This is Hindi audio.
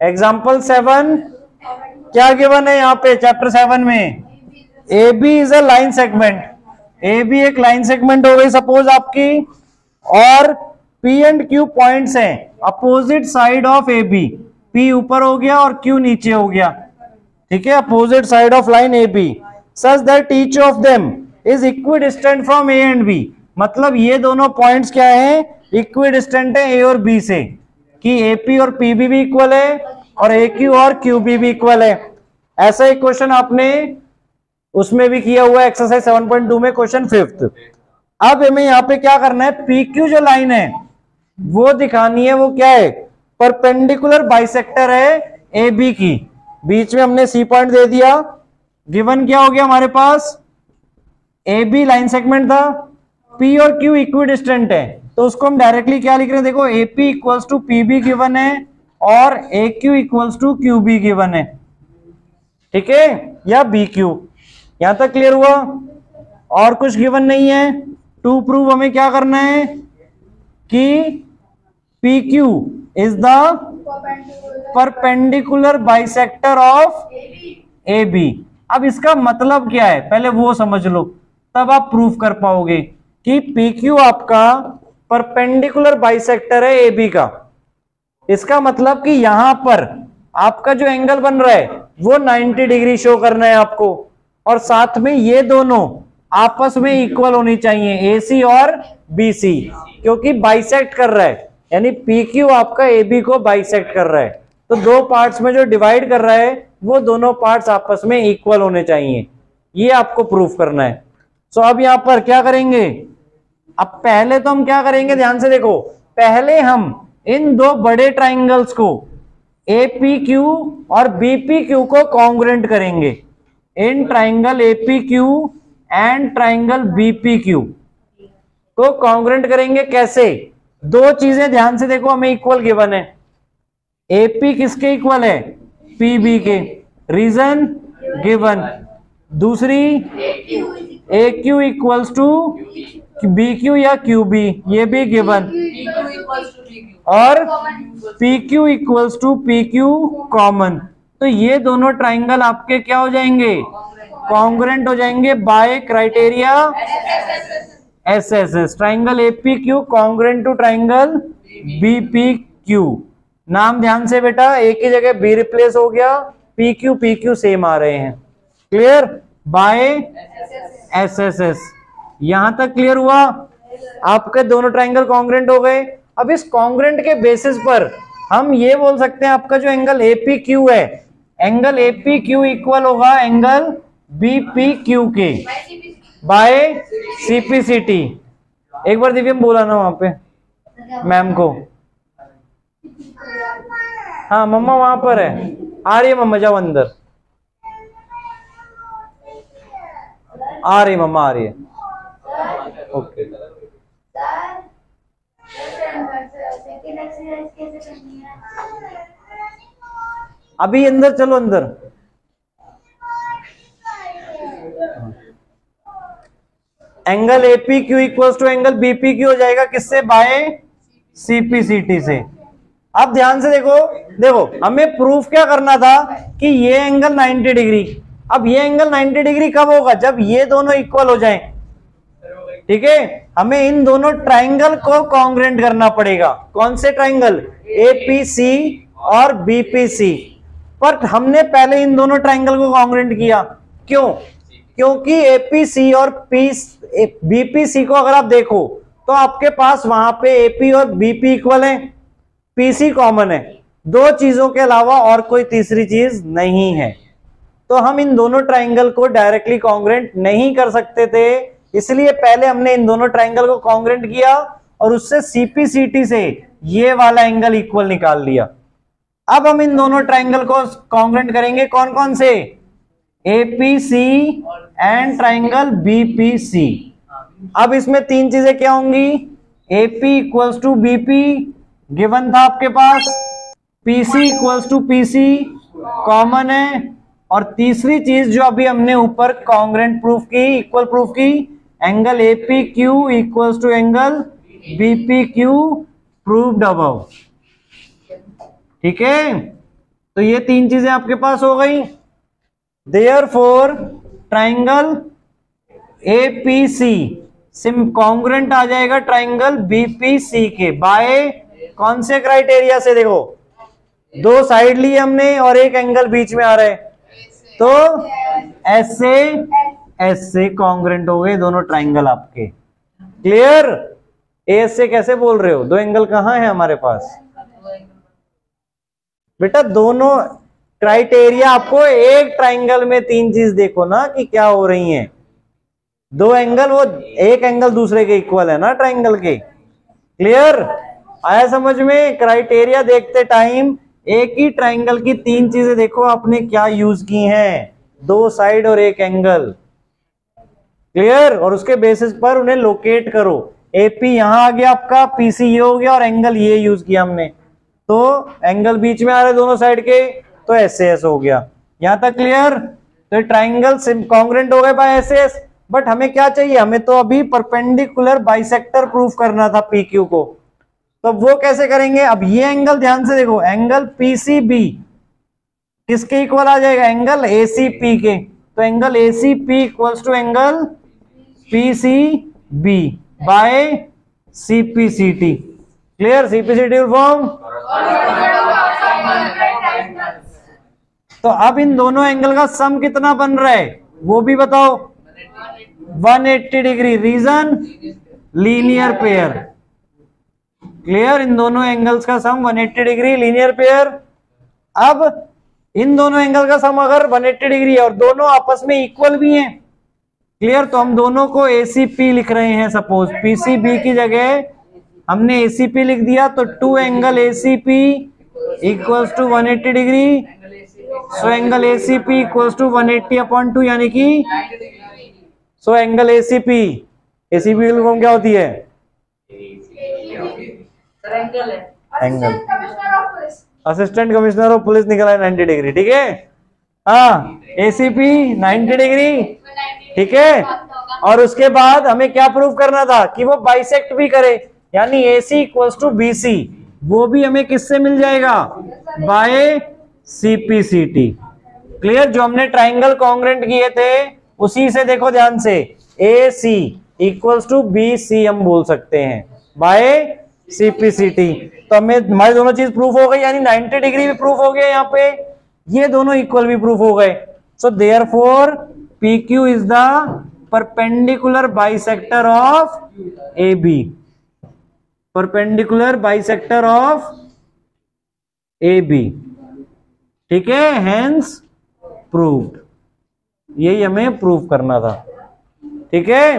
एग्जाम्पल 7 क्या गिवन है यहाँ पे चैप्टर 7 में? A B is a line segment. A B एक लाइन सेगमेंट हो गई सपोज आपकी, और पी एंड क्यू पॉइंट्स हैं opposite side of A B. P ऊपर हो गया और क्यू नीचे हो गया, ठीक है, opposite side of line A B, such that each of them is equidistant from A and B. मतलब ये दोनों पॉइंट्स क्या है? इक्वी डिस्टेंट है ए और बी से, कि ए पी और पी बी भी इक्वल है और ए क्यू और क्यू बी भी इक्वल है। ऐसा एक क्वेश्चन आपने उसमें भी किया हुआ है एक्सरसाइज 7.2 में, क्वेश्चन 5th। अब हमें यहाँ पे क्या करना है? पी क्यू जो लाइन है वो दिखानी है, वो क्या है? परपेंडिकुलर बाइसेक्टर है ए बी की, बीच में हमने सी पॉइंट दे दिया। गिवन क्या हो गया हमारे पास? ए बी लाइन सेगमेंट था, पी और क्यू इक्वी डिस्टेंट है, तो उसको हम डायरेक्टली क्या लिख रहे हैं? देखो, A P equals to P B given है और A Q equals to Q B given है, ठीक है, या बी क्यू। यहां तक क्लियर हुआ? और कुछ गिवन नहीं है। टू प्रूव हमें क्या करना है कि P Q is the perpendicular bisector of A B. अब इसका मतलब क्या है पहले वो समझ लो, तब आप प्रूफ कर पाओगे कि पी क्यू आपका परपेंडिकुलर बाइसेक्टर है ए बी का। इसका मतलब कि यहां पर आपका जो एंगल बन रहा है वो 90 डिग्री शो करना है आपको, और साथ में ये दोनों आपस में इक्वल होनी चाहिए, AC और BC, क्योंकि बाइसेक्ट कर रहा है, यानी PQ आपका AB को बाइसेक्ट कर रहा है। तो दो पार्ट्स में जो डिवाइड कर रहा है वो दोनों पार्ट्स आपस में इक्वल होने चाहिए, ये आपको प्रूफ करना है। सो अब यहां पर क्या करेंगे? अब पहले तो हम क्या करेंगे, ध्यान से देखो, पहले हम इन दो बड़े ट्राइंगल्स को APQ और BPQ को कॉन्ग्रुएंट करेंगे। In triangle APQ and triangle BPQ को कॉन्ग्रुएंट करेंगे। कैसे? दो चीजें ध्यान से देखो, हमें इक्वल गिवन है। AP किसके इक्वल है? PB के, रीजन गिवन। दूसरी AQ इक्वल्स टू BQ या QB, ये भी गिवन, और PQ equals to PQ common. तो ये दोनों ट्राइंगल आपके क्या हो जाएंगे? कॉन्ग्रुएंट हो जाएंगे by criteria SSS। Triangle APQ congruent to triangle BPQ। नाम ध्यान से बेटा, एक ही जगह B रिप्लेस हो गया, PQ सेम आ रहे हैं। क्लियर? By SSS। यहां तक क्लियर हुआ? आपके दोनों ट्राइंगल कॉन्ग्रुएंट हो गए। अब इस कॉन्ग्रुएंट के बेसिस पर हम ये बोल सकते हैं आपका जो एंगल APQ है, एंगल APQ इक्वल होगा एंगल BPQ के बाय CPCT। एक बार दिव्यम बोला ना वहां पे मैम को। हाँ मम्मा वहां पर है, आ रही है मम्मा, जाओ अंदर। आ रही मम्मा, आ रही है। ओके अभी अंदर चलो, अंदर। Angle APQ equals to angle BPQ हो जाएगा किससे? बाय CPCT से। अब ध्यान से देखो, हमें प्रूफ क्या करना था कि ये एंगल 90 डिग्री। अब ये एंगल 90 डिग्री कब होगा? जब ये दोनों इक्वल हो जाएं, ठीक है। हमें इन दोनों ट्राइंगल को कॉन्ग्रुएंट करना पड़ेगा। कौन से ट्राइंगल? APC और BPC। पर हमने पहले इन दोनों ट्राइंगल को कॉन्ग्रुएंट किया, क्यों? क्योंकि APC और BPC को अगर आप देखो तो आपके पास वहां पे AP और BP इक्वल है, PC कॉमन है, दो चीजों के अलावा और कोई तीसरी चीज नहीं है। तो हम इन दोनों ट्राइंगल को डायरेक्टली कॉन्ग्रुएंट नहीं कर सकते थे, इसलिए पहले हमने इन दोनों ट्राइंगल को कॉन्ग्रुएंट किया और उससे CPCT से ये वाला एंगल इक्वल निकाल लिया। अब हम इन दोनों ट्राइंगल को कॉन्ग्रुएंट करेंगे। कौन कौन से? APC and triangle BPC। अब इसमें तीन चीजें क्या होंगी? AP equals to BP given था आपके पास, PC equals to PC common है, और तीसरी चीज जो अभी हमने ऊपर कॉन्ग्रुएंट प्रूफ की, इक्वल प्रूफ की, angle APQ equals to angle BPQ proved above. ठीक है, तो ये तीन चीजें आपके पास हो गई। Therefore triangle APC sim congruent आ जाएगा ट्राइंगल बीपीसी के बाय कौन से क्राइटेरिया से? देखो दो साइड लिए हमने और एक एंगल बीच में आ रहा है, तो एस से कॉन्ग्रुएंट हो गए दोनों ट्राइंगल आपके। क्लियर? एस से कैसे बोल रहे हो? दो एंगल कहां है हमारे पास बेटा? दोनों क्राइटेरिया आपको एक ट्राइंगल में तीन चीज देखो ना कि क्या हो रही है। दो एंगल, वो एक एंगल दूसरे के इक्वल है ना ट्राइंगल के। क्लियर? आया समझ में? क्राइटेरिया देखते टाइम एक ही ट्राइंगल की तीन चीजें देखो आपने क्या यूज की हैं, दो साइड और एक एंगल। क्लियर? और उसके बेसिस पर उन्हें लोकेट करो। एपी यहां आ गया आपका, पीसी ये हो गया और एंगल ये यूज किया हमने, तो एंगल बीच में आ रहे दोनों साइड के, तो एस हो गया। यहां तक क्लियर? तो ट्राइंगल कॉन्ग्रुएंट हो गए बाय एस। बट हमें क्या चाहिए? हमें तो अभी परपेंडिकुलर बाइसेक्टर प्रूफ करना था पीक्यू को, तो वो कैसे करेंगे? अब ये एंगल ध्यान से देखो, एंगल पीसीबी किसके इक्वल आ जाएगा? एंगल एसीपी के। तो angle ACP equals to angle PCB by CPCT. Clear? CPCT form. तो अब इन दोनों एंगल का सम कितना बन रहा है वो भी बताओ। 180 degree. Reason? Linear pair. Clear? इन दोनों एंगल्स का सम 180 डिग्री, लीनियर पेयर। अब इन दोनों एंगल का सम अगर 180 डिग्री है और दोनों आपस में इक्वल भी हैं, क्लियर, तो हम दोनों को एसीपी लिख रहे हैं। सपोज पीसीबी की जगह हमने एसीपी लिख दिया, तो two angle ACP equals to 180 degree. So angle ACP equals to 180/2 यानी कि सो एंगल एसीपी की फॉर्म क्या होती है? Angle assistant commissioner of police निकला है 90 डिग्री। ठीक है? हाँ, एसीपी 90 डिग्री। ठीक है? और उसके बाद हमें क्या प्रूव करना था कि वो बाइसेक्ट भी करे, यानी AC इक्वल्स टू BC। वो भी हमें किससे मिल जाएगा? By CPCT. क्लियर? जो हमने ट्राइंगल कॉन्ग्रुएंट किए थे उसी से देखो ध्यान से, AC इक्वल्स टू BC हम बोल सकते हैं बाय सीपीसीटी। तो हमें हमारी दोनों चीज प्रूफ हो गई, यानी 90 डिग्री भी प्रूफ हो गया, यहाँ पे ये दोनों इक्वल भी प्रूफ हो गए। So therefore PQ is the perpendicular bisector of AB। Perpendicular bisector of AB। ठीक है? Hence proved. यही हमें प्रूफ करना था। ठीक है?